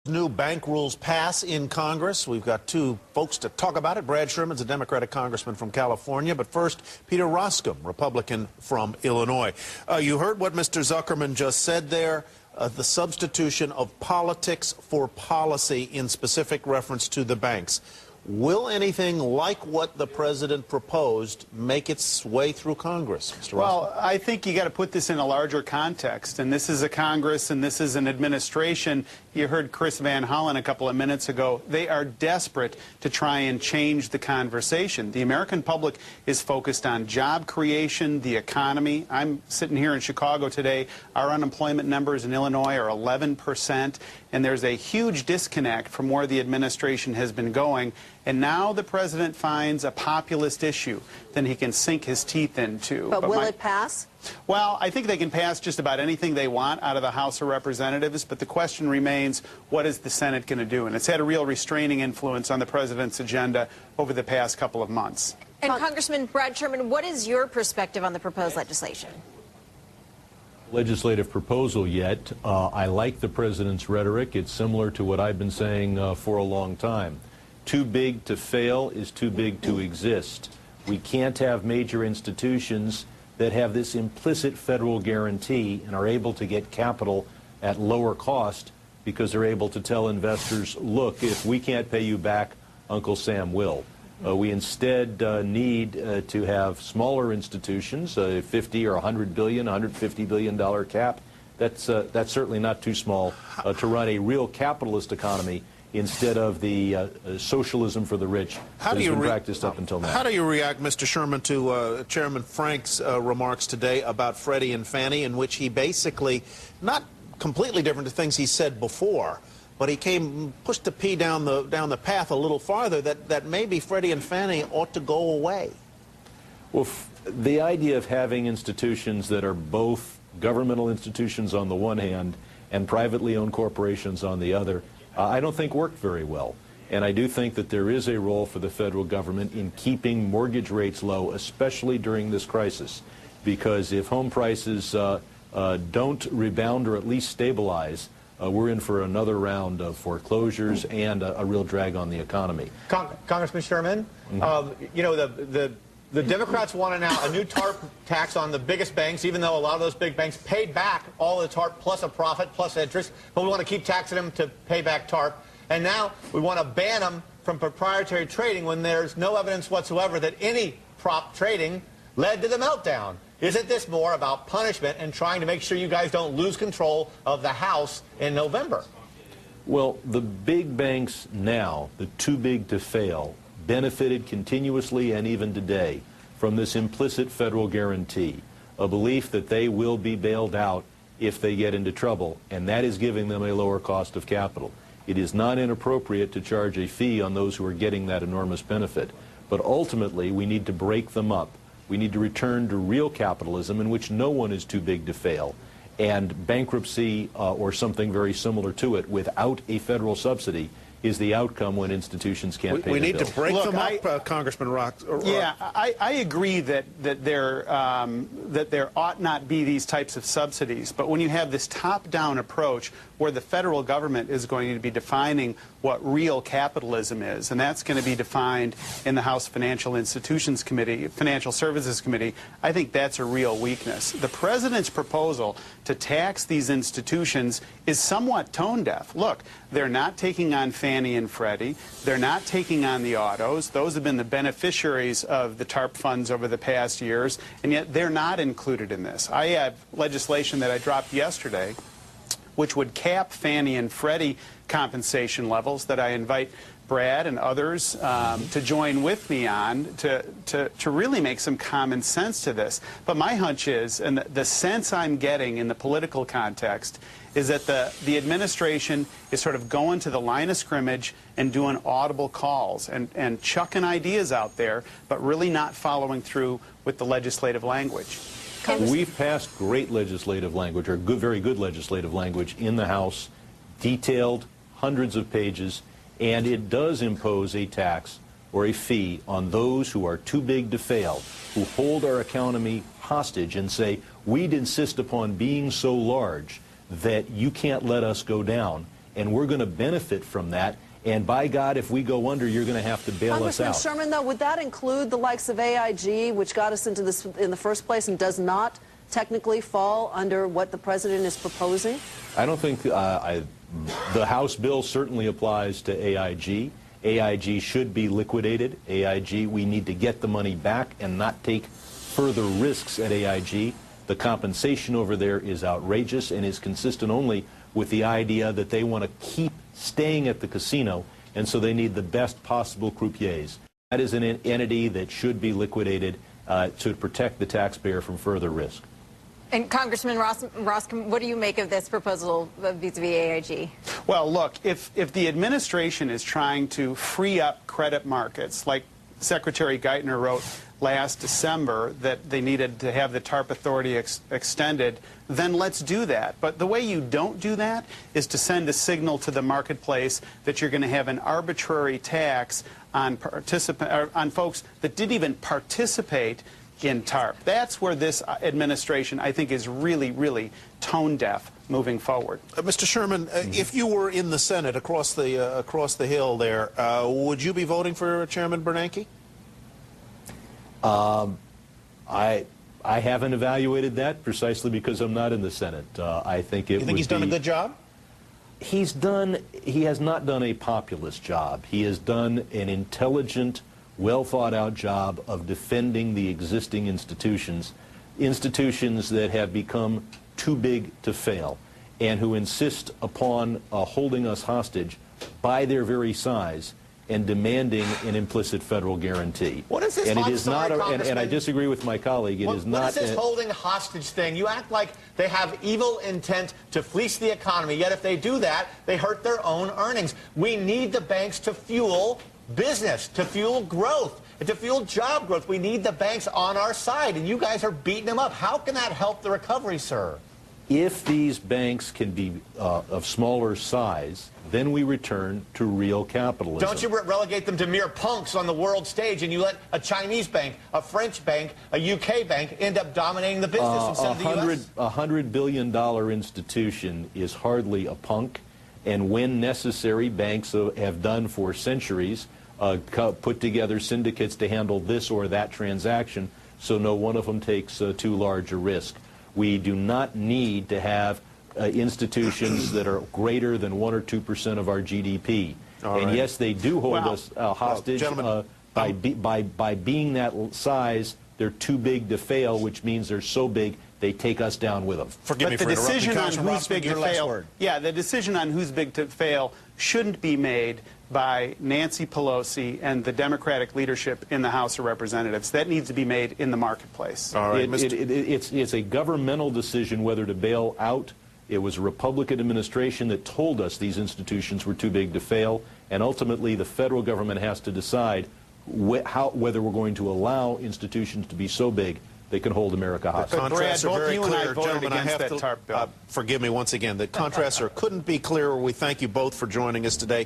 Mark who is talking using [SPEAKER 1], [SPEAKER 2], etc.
[SPEAKER 1] New bank rules pass in Congress. We've got two folks to talk about it. Brad Sherman's a Democratic congressman from California, but first, Peter Roskam, Republican from Illinois. You heard what Mr. Zuckerman just said there, the substitution of politics for policy in specific reference to the banks. Will anything like what the president proposed make its way through Congress, Mr. Roskam?
[SPEAKER 2] Well, I think you got to put this in a larger context, and this is a Congress and this is an administration. You heard Chris Van Hollen a couple of minutes ago. They are desperate to try and change the conversation. The American public is focused on job creation, the economy. I'm sitting here in Chicago today. Our unemployment numbers in Illinois are 11%, and there's a huge disconnect from where the administration has been going. And now the president finds a populist issue that he can sink his teeth into.
[SPEAKER 3] But will it pass?
[SPEAKER 2] Well, I think they can pass just about anything they want out of the House of Representatives, but the question remains, what is the Senate going to do? And it's had a real restraining influence on the president's agenda over the past couple of months.
[SPEAKER 3] And Congressman Brad Sherman, what is your perspective on the proposed legislation?
[SPEAKER 4] Legislative proposal yet. I like the president's rhetoric. It's similar to what I've been saying for a long time. Too big to fail is too big to exist. We can't have major institutions that have this implicit federal guarantee and are able to get capital at lower cost because they're able to tell investors, look, if we can't pay you back, Uncle Sam will. We instead need to have smaller institutions, 50 or 100 billion, 150 billion dollar cap. That's certainly not too small to run a real capitalist economy instead of the socialism for the rich that has been practiced up until now.
[SPEAKER 1] How do you react, Mr. Sherman, to Chairman Frank's remarks today about Freddie and Fannie, in which he basically, not completely different to things he said before, but he pushed the P down the path a little farther, that maybe Freddie and Fannie ought to go away?
[SPEAKER 4] Well, the idea of having institutions that are both governmental institutions on the one hand and privately owned corporations on the other, I don't think worked very well. And I do think that there is a role for the federal government in keeping mortgage rates low, especially during this crisis. Because if home prices don't rebound or at least stabilize, we're in for another round of foreclosures and a real drag on the economy.
[SPEAKER 5] Congressman Sherman, you know, the Democrats want now a new TARP tax on the biggest banks, even though a lot of those big banks paid back all of the TARP plus a profit plus interest, but we want to keep taxing them to pay back TARP. And now we want to ban them from proprietary trading when there's no evidence whatsoever that any prop trading led to the meltdown. Isn't this more about punishment and trying to make sure you guys don't lose control of the House in November?
[SPEAKER 4] Well, the big banks now, the too big to fail, benefited continuously and even today from this implicit federal guarantee, a belief that they will be bailed out if they get into trouble, and that is giving them a lower cost of capital. It is not inappropriate to charge a fee on those who are getting that enormous benefit, but ultimately we need to break them up. We need to return to real capitalism in which no one is too big to fail, and bankruptcy or something very similar to it without a federal subsidy is the outcome when institutions can't pay
[SPEAKER 1] We
[SPEAKER 4] the
[SPEAKER 1] need
[SPEAKER 4] bill.
[SPEAKER 1] to break them up, Congressman Rock.
[SPEAKER 2] Yeah, I agree that there ought not be these types of subsidies, but when you have this top-down approach where the federal government is going to be defining what real capitalism is, and that's going to be defined in the House Financial Institutions Committee, Financial Services Committee, I think that's a real weakness. The president's proposal to tax these institutions is somewhat tone-deaf. Look, they're not taking on Fannie and Freddie. They're not taking on the autos. Those have been the beneficiaries of the TARP funds over the past years, and yet they're not included in this. I have legislation that I dropped yesterday which would cap Fannie and Freddie compensation levels that I invite Brad and others to join with me on to really make some common sense to this. But my hunch is, and the sense I'm getting in the political context, is that the administration is sort of going to the line of scrimmage and doing audible calls and chucking ideas out there, but really not following through with the legislative language.
[SPEAKER 4] We've passed great legislative language, or very good legislative language in the House, detailed, hundreds of pages, and it does impose a tax or a fee on those who are too big to fail, who hold our economy hostage and say, we'd insist upon being so large that you can't let us go down. and we're going to benefit from that. And by God, if we go under, you're going to have to bail us
[SPEAKER 6] Congressman
[SPEAKER 4] out.
[SPEAKER 6] Sherman, though, would that include the likes of AIG, which got us into this in the first place and does not technically fall under what the president is proposing?
[SPEAKER 4] I don't think the House bill certainly applies to AIG. AIG should be liquidated. AIG, we need to get the money back and not take further risks at AIG. The compensation over there is outrageous and is consistent only with the idea that they want to keep staying at the casino, and so they need the best possible croupiers. That is an entity that should be liquidated to protect the taxpayer from further risk.
[SPEAKER 3] And Congressman Roskam, what do you make of this proposal vis-a-vis AIG?
[SPEAKER 2] Well, look, if the administration is trying to free up credit markets, like Secretary Geithner wrote last December that they needed to have the TARP authority extended, then let's do that. But the way you don't do that is to send a signal to the marketplace that you're going to have an arbitrary tax on folks that didn't even participate in TARP. That's where this administration, I think, is really, really tone deaf moving forward.
[SPEAKER 1] Mr. Sherman, if you were in the Senate across the hill there, would you be voting for Chairman Bernanke?
[SPEAKER 4] I haven't evaluated that precisely because I'm not in the Senate. I think it.
[SPEAKER 1] You think he's done a good job?
[SPEAKER 4] He has not done a populist job. He has done an intelligent, well-thought-out job of defending the existing institutions that have become too big to fail, and who insist upon holding us hostage by their very size and demanding an implicit federal guarantee.
[SPEAKER 5] What is this?
[SPEAKER 4] And it is
[SPEAKER 5] sorry,
[SPEAKER 4] not, and I disagree with my colleague. It is not.
[SPEAKER 5] What is this holding hostage thing? You act like they have evil intent to fleece the economy. Yet if they do that, they hurt their own earnings. We need the banks to fuel business, to fuel growth, and to fuel job growth. We need the banks on our side, and you guys are beating them up. How can that help the recovery, sir?
[SPEAKER 4] If these banks can be of smaller size, then we return to real capitalism.
[SPEAKER 5] Don't you relegate them to mere punks on the world stage, and you let a Chinese bank, a French bank, a UK bank end up dominating the business instead of the U.S.?
[SPEAKER 4] A $100 billion institution is hardly a punk, and when necessary, banks have done for centuries, put together syndicates to handle this or that transaction, so no one of them takes too large a risk. We do not need to have institutions that are greater than 1 or 2% of our GDP. And yes, they do hold us hostage by being that size. They're too big to fail, which means they're so big they take us down with them.
[SPEAKER 1] Forgive me for interrupting.
[SPEAKER 2] But the decision on who's big to fail, the decision on who's big to fail shouldn't be made by Nancy Pelosi and the Democratic leadership in the House of Representatives. That needs to be made in the marketplace.
[SPEAKER 1] All right,
[SPEAKER 4] it's a governmental decision whether to bail out. It was a Republican administration that told us these institutions were too big to fail, and ultimately the federal government has to decide whether we're going to allow institutions to be so big they can hold America hostage.
[SPEAKER 1] The contrasts
[SPEAKER 2] Brad,
[SPEAKER 1] are very
[SPEAKER 2] both you and I
[SPEAKER 1] clear.
[SPEAKER 2] voted
[SPEAKER 1] Gentlemen, I
[SPEAKER 2] against
[SPEAKER 1] have
[SPEAKER 2] that
[SPEAKER 1] to
[SPEAKER 2] TARP bill.
[SPEAKER 1] forgive me once again. The contrasts couldn't be clearer. We thank you both for joining us today.